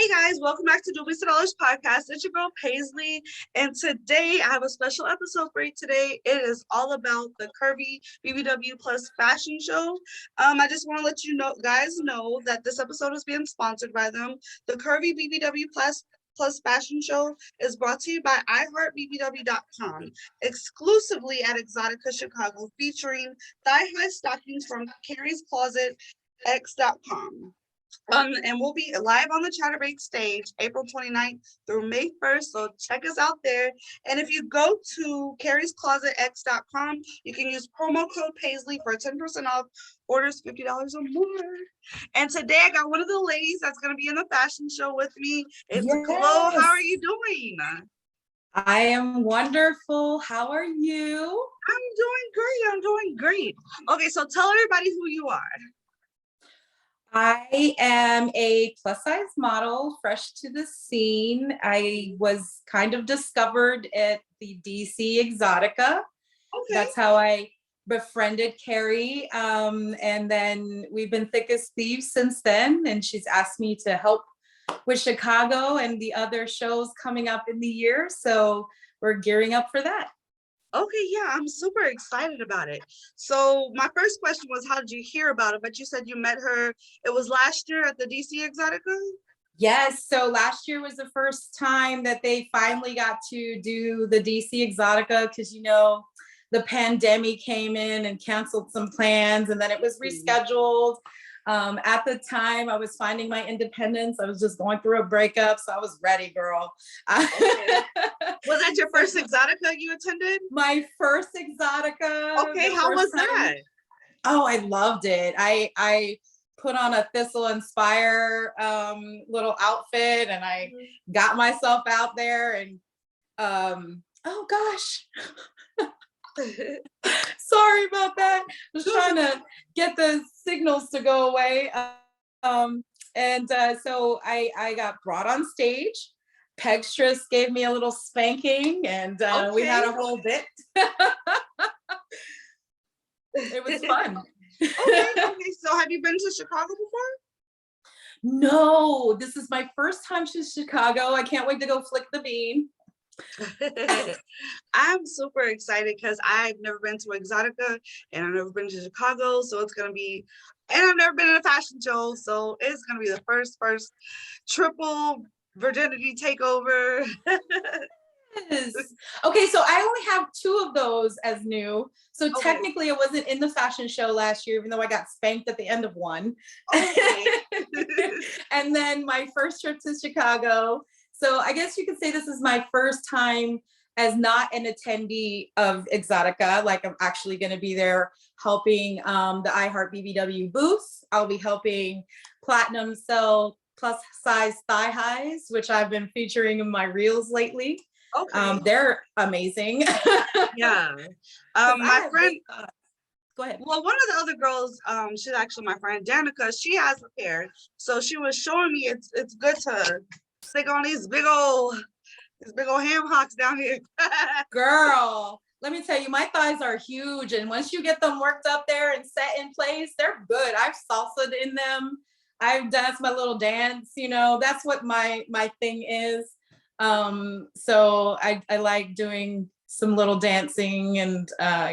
Hey guys, welcome back to $2 podcast. It's your girl Paislee, and today I have a special episode for you today. It is all about the Curvy BBW Plus fashion show. I just want to let you know, guys, know that this episode is being sponsored by them. The Curvy BBW Plus fashion show is brought to you by iHeartBBW.com, exclusively at Exxotica Chicago, featuring thigh-high stockings from Carrie's Closet X.com. And we'll be live on the Chatterbait stage April 29th through May 1st. So check us out there. And if you go to carriesclosetx.com, you can use promo code Paislee for 10% off orders $50 or more. And today I got one of the ladies that's going to be in the fashion show with me. It's Chloe. How are you doing? I am wonderful. How are you? I'm doing great. Okay, so tell everybody who you are. I am a plus size model, fresh to the scene. I was kind of discovered at the DC Exxotica. Okay. That's how I befriended Carrie. And then we've been thick as thieves since then. And she's asked me to help with Chicago and the other shows coming up in the year. So we're gearing up for that. Okay, yeah, I'm super excited about it. So my first question was, how did you hear about it? But you said you met her, it was last year at the DC Exxotica? Yes, so last year was the first time that they finally got to do the DC Exxotica because, you know, the pandemic came in and canceled some plans, and then it was rescheduled. At the time, I was finding my independence. I was just going through a breakup, so I was ready, girl. Okay. Was that your first Exxotica you attended? My first Exxotica. Okay, how was that? Oh, I loved it. I put on a Thistle Inspire little outfit, and I got myself out there, and oh gosh. Sorry about that. Just trying to get the signals to go away. So I got brought on stage. Pegstress gave me a little spanking, and we had a whole bit. It was fun. Okay. So have you been to Chicago before? No, this is my first time to Chicago. I can't wait to go flick the bean. I'm super excited because I've never been to Exxotica and I've never been to Chicago, so it's gonna be, and I've never been in a fashion show, so it's gonna be the first triple virginity takeover. Yes. Okay, so I only have 2 of those as new. So technically I wasn't in the fashion show last year, even though I got spanked at the end of one. Okay. And then my first trip to Chicago. So I guess you could say this is my first time as not an attendee of Exxotica. Like, I'm actually going to be there helping the iHeart BBW booth. I'll be helping Platinum sell plus size thigh highs, which I've been featuring in my reels lately. Okay. They're amazing. Yeah. My friend, go ahead. Well, one of the other girls, she's actually my friend Danica. She has a pair, so she was showing me it's good to stick on these big old ham hocks down here. Girl, let me tell you, my thighs are huge, and once you get them worked up there and set in place, they're good. I've salsa'd in them. I've danced my little dance. You know, that's what my thing is. So I like doing some little dancing and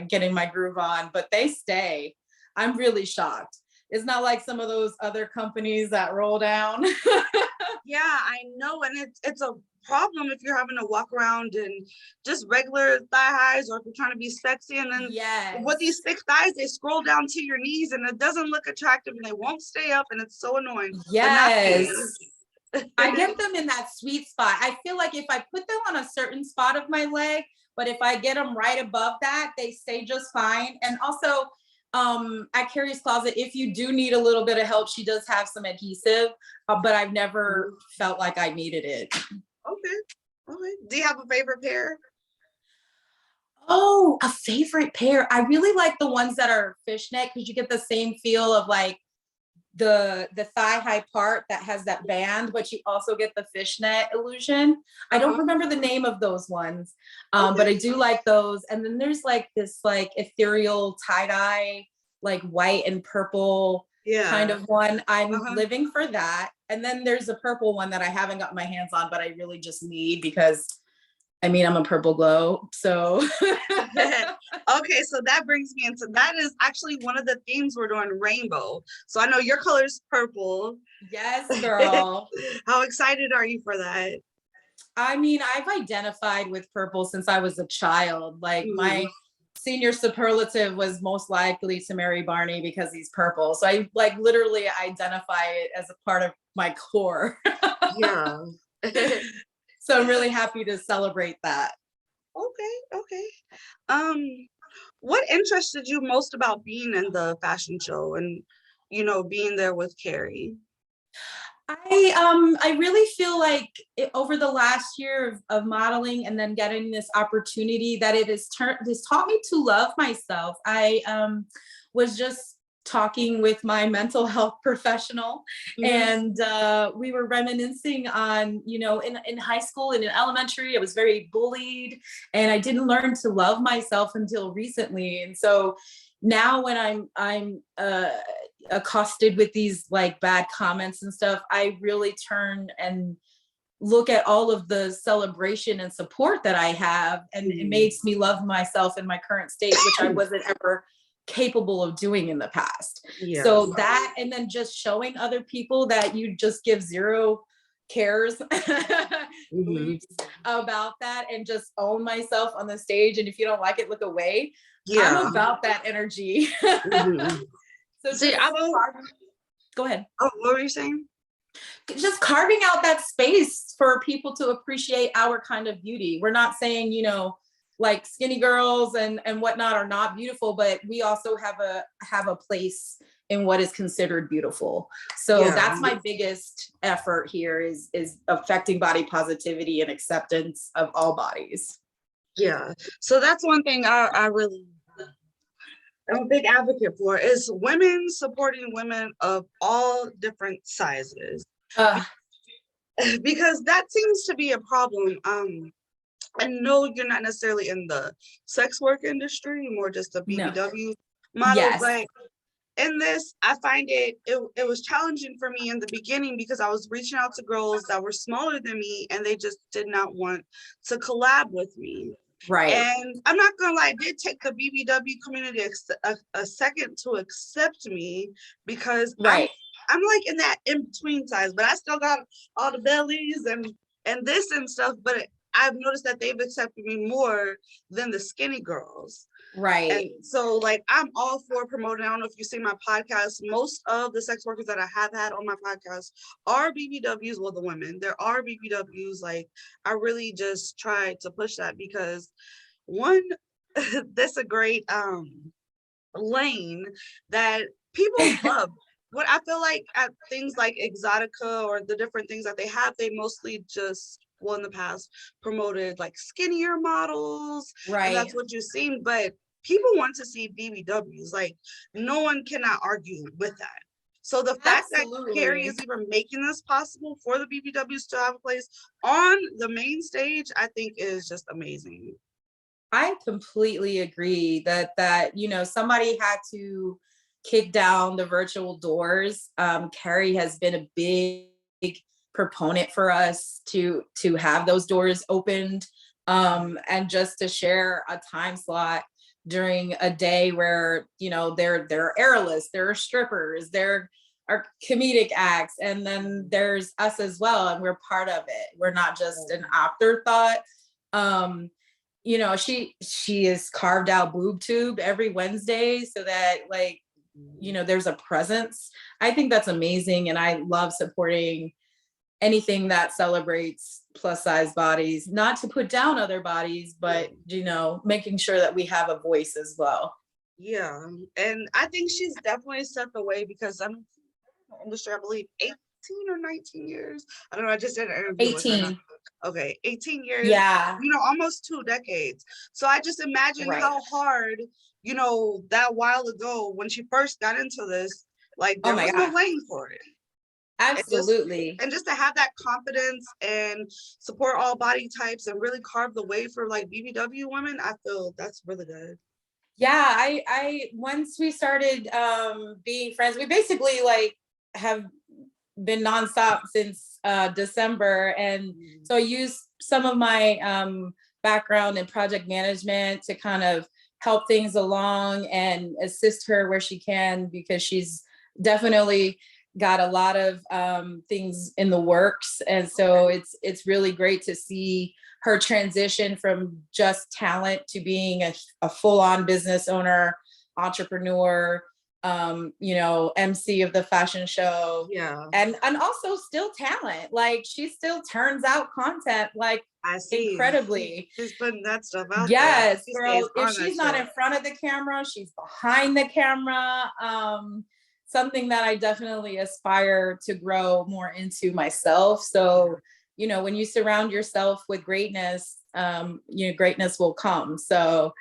getting my groove on, but they stay. I'm really shocked. It's not like some of those other companies that roll down. Yeah, I know, and it's a problem if you're having to walk around in just regular thigh highs, or if you're trying to be sexy, and then with these thick thighs, they scroll down to your knees, and it doesn't look attractive, and they won't stay up, and it's so annoying. Yes. I get them in that sweet spot. I feel like if I put them on a certain spot of my leg, but if I get them right above that, they stay just fine. And also, at Carrie's Closet, if you do need a little bit of help, she does have some adhesive, but I've never felt like I needed it. Okay. Do you have a favorite pair? Oh, a favorite pair. I really like the ones that are fishnet, because you get the same feel of like the thigh high part that has that band, but you also get the fishnet illusion. I don't remember the name of those ones, but I do like those. And then there's like this like ethereal tie-dye, like white and purple kind of one. I'm Uh-huh. living for that. And then there's a purple one that I haven't got my hands on, but I really just need because I mean, I'm a purple glow. So Okay, so that brings me into that is actually one of the themes we're doing, rainbow. So I know your color is purple. yes, girl. How excited are you for that? I mean, I've identified with purple since I was a child. Like Mhm. my senior superlative was most likely to marry Barney because he's purple. So I like literally identify it as a part of my core. Yeah. So I'm really happy to celebrate that. Okay, okay. Um, what interested you most about being in the fashion show and, being there with Carrie? I really feel like over the last year of modeling and then getting this opportunity that has taught me to love myself. I was just talking with my mental health professional, Mhm. and we were reminiscing on, in high school and in elementary I was very bullied and I didn't learn to love myself until recently. And so now when I'm accosted with these like bad comments and stuff, I really turn and look at all of the celebration and support that I have, and it Mhm. makes me love myself in my current state, which I wasn't ever capable of doing in the past. Yeah. So that, and then just showing other people that you just give zero cares Mhm. bleeps about that and just own myself on the stage, and if you don't like it, look away. I'm Yeah. about that energy. Mhm. So See, just go ahead. oh, what were you saying? Just carving out that space for people to appreciate our kind of beauty. We're not saying, like skinny girls and whatnot are not beautiful, but we also have a place in what is considered beautiful. So Yeah. that's my biggest effort here is affecting body positivity and acceptance of all bodies. Yeah. So that's one thing I really I'm a big advocate for is women supporting women of all different sizes. Uh, Because that seems to be a problem. I know you're not necessarily in the sex work industry, more just a no. BBW model, Yes. but in this, I find it was challenging for me in the beginning because I was reaching out to girls that were smaller than me and they just did not want to collab with me. Right. And I'm not gonna lie, it did take the BBW community a second to accept me because Right. I'm like in that in between size, but I still got all the bellies and this and stuff. But I've noticed that they've accepted me more than the skinny girls. Right. And so, like, I'm all for promoting. I don't know if you see my podcast. Most of the sex workers that I have had on my podcast are BBWs. Well, the women, there are BBWs. Like, I really just try to push that because one, that's a great lane that people love. What I feel like at things like Exxxotica or the different things that they have, they mostly just, well, in the past promoted like skinnier models, and Right. that's what you've seen. But people want to see BBWs. Like, no one cannot argue with that. So the fact that Carrie Absolutely. is even making this possible for the BBWs to have a place on the main stage, I think is just amazing. I completely agree that somebody had to kick down the virtual doors. Carrie has been a big proponent for us to have those doors opened, and just to share a time slot during a day where there are airless, there are strippers, there are comedic acts, and then there's us as well, and we're part of it. We're not just an afterthought. She is carved out boob tube every Wednesday so that there's a presence. I think that's amazing, and I love supporting anything that celebrates plus size bodies, not to put down other bodies, but making sure that we have a voice as well. Yeah, and I think she's definitely set the way because I'm in the industry, I believe 18 or 19 years. I don't know, I just did an interview with her. 18. Okay, 18 years, Yeah. almost 2 decades. So I just imagine Right. how hard, that while ago when she first got into this, like Oh there my was no God. lane for it. And just Absolutely. and just to have that confidence and support all body types and really carve the way for like BBW women, I feel that's really good. Yeah, I once we started being friends, we basically like have been nonstop since December. And so I used some of my background in project management to kind of help things along and assist her where she can, because she's definitely got a lot of things in the works. And so it's really great to see her transition from just talent to being a full-on business owner, entrepreneur, MC of the fashion show. Yeah. And also still talent. Like she still turns out content like I see. incredibly. She's putting that stuff out there. Yes, She girl. stays If on that she's not shit. in front of the camera, she's behind the camera. Something that I definitely aspire to grow more into myself. So, when you surround yourself with greatness, greatness will come. So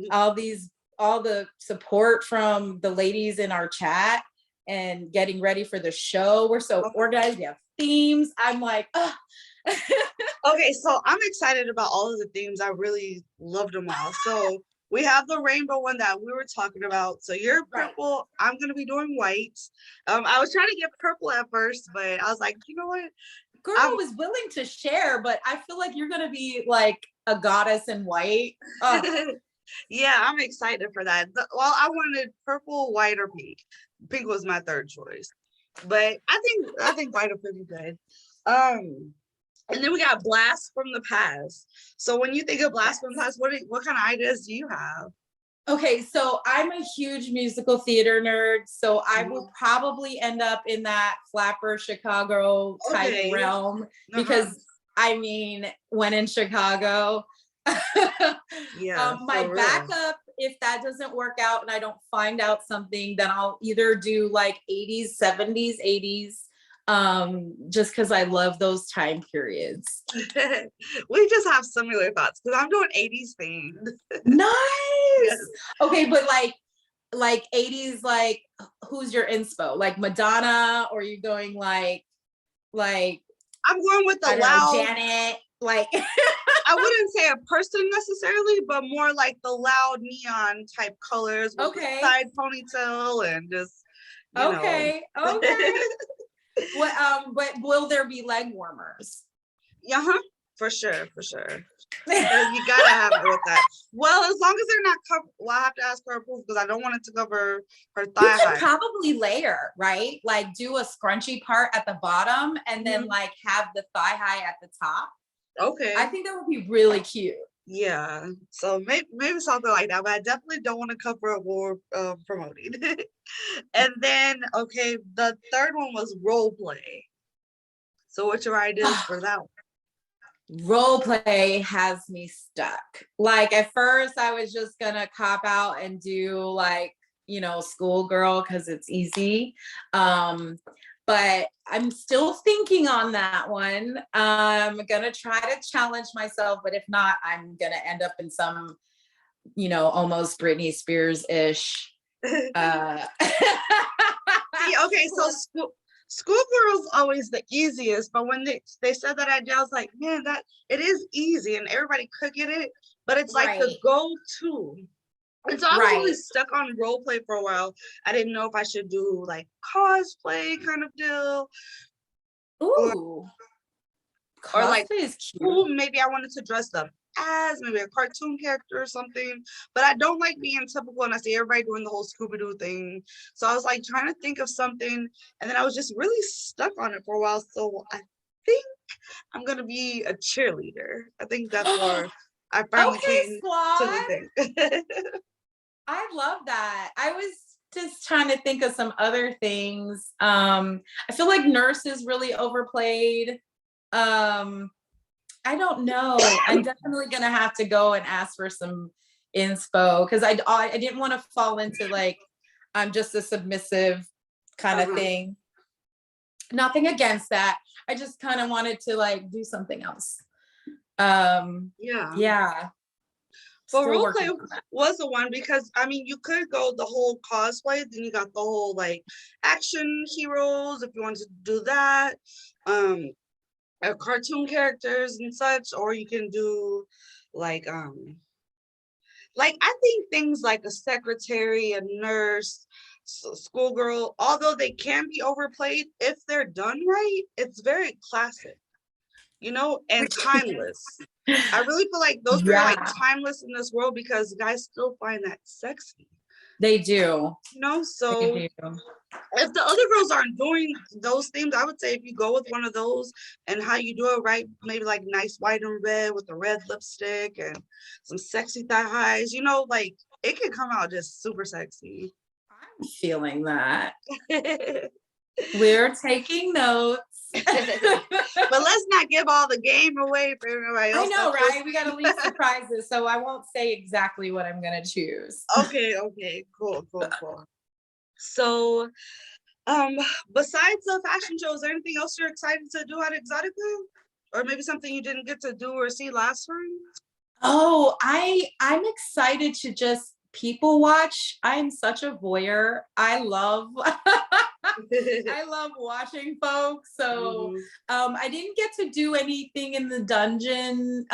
all the support from the ladies in our chat and getting ready for the show. We're so organized. We have themes. I'm like, oh. Okay, so I'm excited about all of the themes. I really loved them all. So we have the rainbow one that we were talking about. So you're purple. Right. I'm gonna be doing white. I was trying to get purple at first, but I was like, you know what? Girl was willing to share, but I feel like you're gonna be like a goddess in white. Yeah, I'm excited for that. Well, I wanted purple, white, or pink. Pink was my third choice, but I think white would be good. And then we got Blast from the Past. So when you think of Blast from the Past, what kind of ideas do you have? Okay, so I'm a huge musical theater nerd, so I will probably end up in that Flapper Chicago type realm, because I mean, when in Chicago, yeah, my backup, if that doesn't work out and I don't find out something, then I'll either do like 80s, 70s, 80s, just because I love those time periods. We just have similar thoughts because I'm doing 80s themed. Nice. Yes. Okay, but like 80s, like who's your inspo? Like Madonna, or are you going like I'm going with the loud Janet, like I wouldn't say a person necessarily, but more like the loud neon type colors with the side ponytail and just okay. What but will there be leg warmers? For sure. You gotta have it with that. Well, as long as they're not covered. Well, I have to ask her approval because I don't want it to cover her thigh height. Probably layer, right? Like do a scrunchy part at the bottom and then like have the thigh high at the top. Okay. I think that would be really cute. Yeah. So maybe something like that, but I definitely don't want to cover up or promoting. And then, okay, the third one was role play. So what's your ideas for that one? Role play has me stuck. Like at first I was just gonna cop out and do like, schoolgirl because it's easy. But I'm still thinking on that one. I'm gonna try to challenge myself, but if not, I'm gonna end up in some, almost Britney Spears-ish. See, okay, so schoolgirl's always the easiest, but when they said that idea, I was like, man, that it is easy and everybody could get it, but it's like the go-to. And so I was really stuck on role play for a while. I didn't know if I should do like cosplay kind of deal. Ooh. Or like, ooh, maybe I wanted to dress up as maybe a cartoon character or something, but I don't like being typical, and I see everybody doing the whole Scooby-Doo thing. So I was like trying to think of something, and then I was just really stuck on it for a while. So I think I'm gonna be a cheerleader. I think that's where I finally came to the thing. I love that. I was just trying to think of some other things. I feel like nurse is really overplayed. I don't know. I'm definitely gonna have to go and ask for some inspo because I didn't want to fall into like I'm just a submissive kind of thing. Nothing against that. I just kind of wanted to like do something else. Yeah. But role play was the one because I mean you could go the whole cosplay, then you got the whole like action heroes if you wanted to do that. Cartoon characters and such, or you can do like Like, I think things like a secretary, a nurse, schoolgirl, although they can be overplayed, if they're done right, it's very classic, you know, and timeless. I really feel like those are like Yeah, timeless in this world because guys still find that sexy, they do. you know? So They do. if the other girls aren't doing those themes, I would say if you go with one of those and how you do it right, maybe like nice white and red with the red lipstick and some sexy thigh highs, you know, like it can come out just super sexy. I'm feeling that. We're taking notes. But let's not give all the game away for everybody I else. know, right? We got to leave surprises, so I won't say exactly what I'm gonna choose. Okay, cool. So, um, besides the fashion show, is there anything else you're excited to do at Exotica? Or maybe something you didn't get to do or see last time? Oh, I'm excited to just people watch. I'm such a voyeur. I love I love watching folks. So Mhm. I didn't get to do anything in the dungeon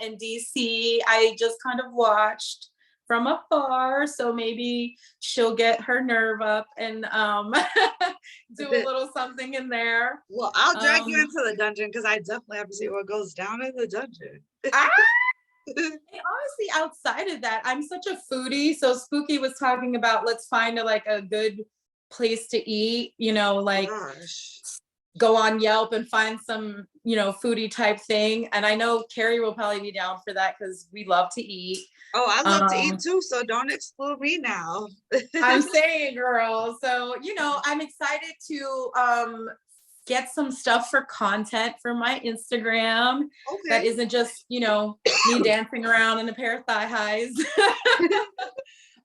in DC. I just kind of watched from afar. So maybe she'll get her nerve up and do a little something in there. Well, I'll drag you Um, into the dungeon because I definitely have to see what goes down in the dungeon. I honestly, outside of that, I'm such a foodie. So Spooky was talking about let's find a good place to eat, like Gosh. go on Yelp and find some, foodie type thing. And I know Carrie will probably be down for that because we love to eat. Oh, I love to eat Um, too, so don't exclude me now. I'm saying, girl. So, I'm excited to get some stuff for content for my Instagram that Okay. isn't just, me dancing around in a pair of thigh highs.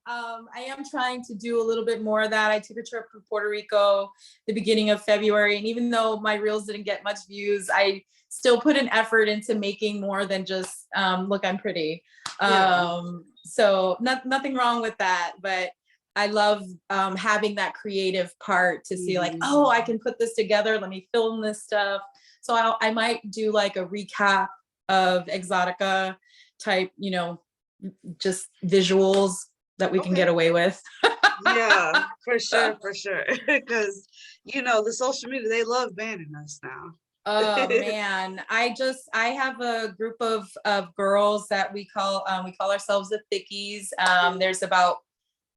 I am trying to do a little bit more of that. I took a trip to Puerto Rico the beginning of February, and even though my reels didn't get much views, I still put an effort into making more than just look, I'm pretty. Yeah. So nothing wrong with that, but I love having that creative part to see like, Mhm. oh, I can put this together. Let me film this stuff. So I might do like a recap of Exxxotica type, just visuals that we can Okay. get away with. Yeah, for sure. Because the social media, they love banning us now. Oh man, I have a group of girls that we call ourselves the Thickies. There's about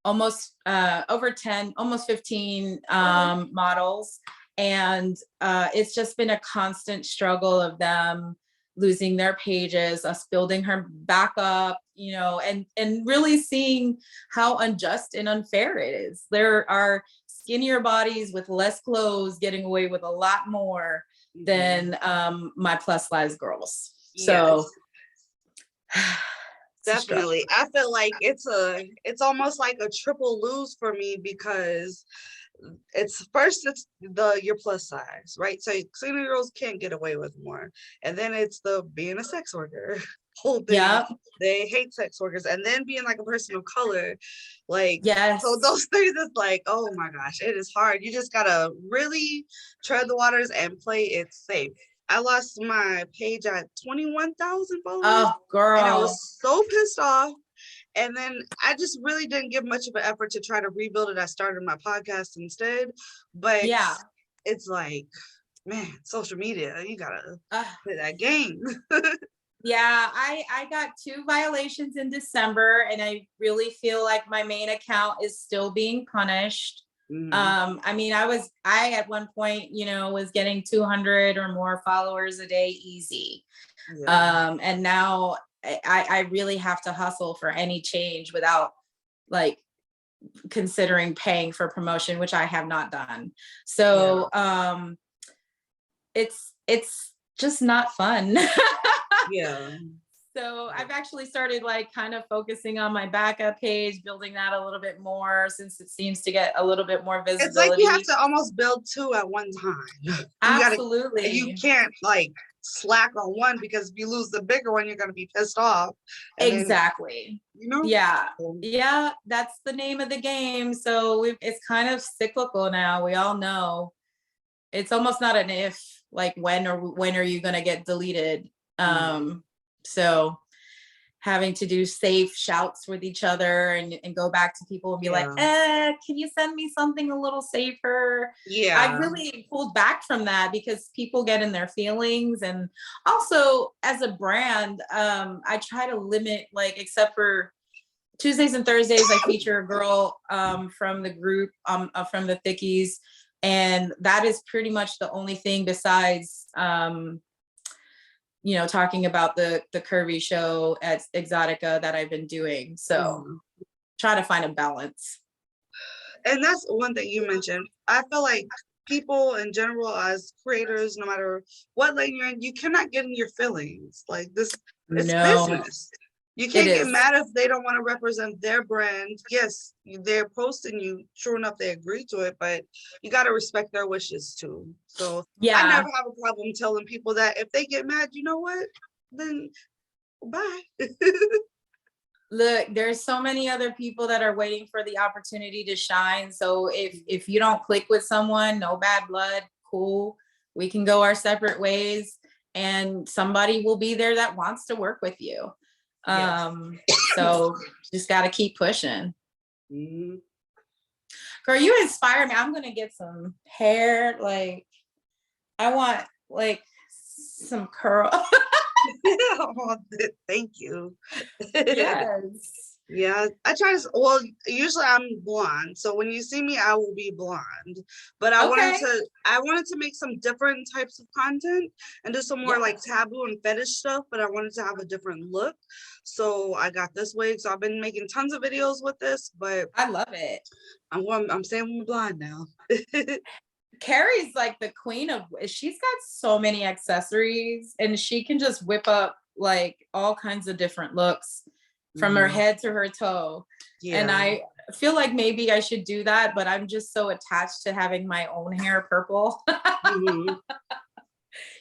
almost over 10, almost 15 Okay. models. And it's just been a constant struggle of them losing their pages, us building her back up, and really seeing how unjust and unfair it is. There are skinnier bodies with less clothes getting away with a lot more Mhm. than my plus size girls. So Yes. it's a struggle. Definitely. I feel like it's almost like a triple lose for me because it's your plus size, right? So skinny girls can't get away with more. And then it's the being a sex worker whole thing. Yeah. They hate sex workers. And then being like a person of color, like so Yes. those things is like, oh my gosh, it is hard. You just gotta really tread the waters and play it safe. I lost my page at 21,000 followers Oh, and I girl. was so pissed off. And then I just really didn't give much of an effort to try to rebuild it. I started my podcast instead, but Yeah. it's like, man, social media, you gotta Uh, play that game. yeah. I got 2 violations in December, and I really feel like my main account is still being punished. Mhm. I mean, I at one point, was getting 200 or more followers a day easy. Yeah. And now I really have to hustle for any change without like considering paying for promotion, which I have not done. Yeah. So it's just not fun. Yeah. So I've actually started like kind of focusing on my backup page, building that a little bit more since it seems to get a little bit more It's like you have visibility. to almost build two at one time. You Absolutely. can't like slack on one because if you lose the bigger one, you're gonna be pissed off. And then, Exactly. you know, Yeah. um, Yeah, that's the name of the game. So it's kind of cyclical now. We all know it's almost not an if, like when are you going to get deleted. mm, So having to do safe shouts with each other and go back to people and be like, can you send me something a little safer? I really pulled back from that because people get in their feelings. And also as a brand, I try to limit, like, except for Tuesdays and Thursdays, I feature a girl from the group, from the Thickies. And that is pretty much the only thing besides, you know, talking about the Curvy show at Exxotica that I've been doing. So try to find a balance. And that's one thing you mentioned. I feel like people in general, as creators, no matter what lane you're in, you cannot get in your feelings. Like this, it's business. You can't get mad if they don't want to represent their brand. Yes, they're posting you. Sure enough, they agree to it, but you got to respect their wishes too. So I never have a problem telling people that if they get mad, you know what, then bye. Look, there's so many other people that are waiting for the opportunity to shine. So if you don't click with someone, no bad blood, cool. We can go our separate ways, and somebody will be there that wants to work with you. So just got to keep pushing. Girl, you inspire me. I'm gonna get some hair. Like, I want like some curl. Oh, thank you. Yes. Yeah, I try to, well, usually I'm blonde. So when you see me, I will be blonde. But I wanted to make some different types of content and do some more like taboo and fetish stuff, but I wanted to have a different look. So I got this wig. So I've been making tons of videos with this, but I love it. I'm saying I'm blonde now. Carrie's like the queen of, she's got so many accessories and she can just whip up like all kinds of different looks from her head to her toe. And I feel like maybe I should do that, but I'm just so attached to having my own hair purple.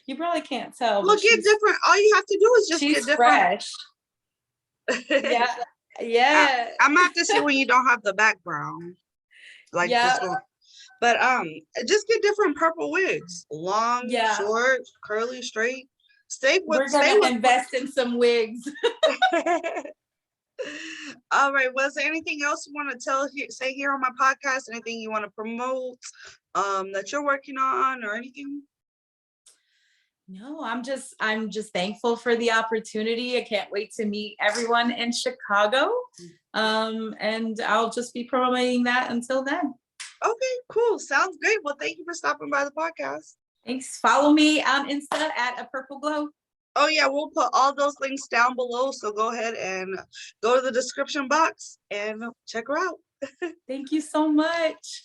You probably can't tell. Look, get different. All you have to do is just get different. Fresh. I'm gonna have to see when you don't have the background. Like but just get different purple wigs. Long, short, curly, straight. We're gonna invest in some wigs. All right. Was there anything else you want to say here on my podcast? Anything you want to promote that you're working on or anything? No, I'm just thankful for the opportunity. I can't wait to meet everyone in Chicago. And I'll just be promoting that until then. Okay, cool. Sounds great. Well, thank you for stopping by the podcast. Thanks. Follow me on Insta at A Purple Glow. Oh yeah, we'll put all those links down below. So go ahead and go to the description box and check her out. Thank you so much.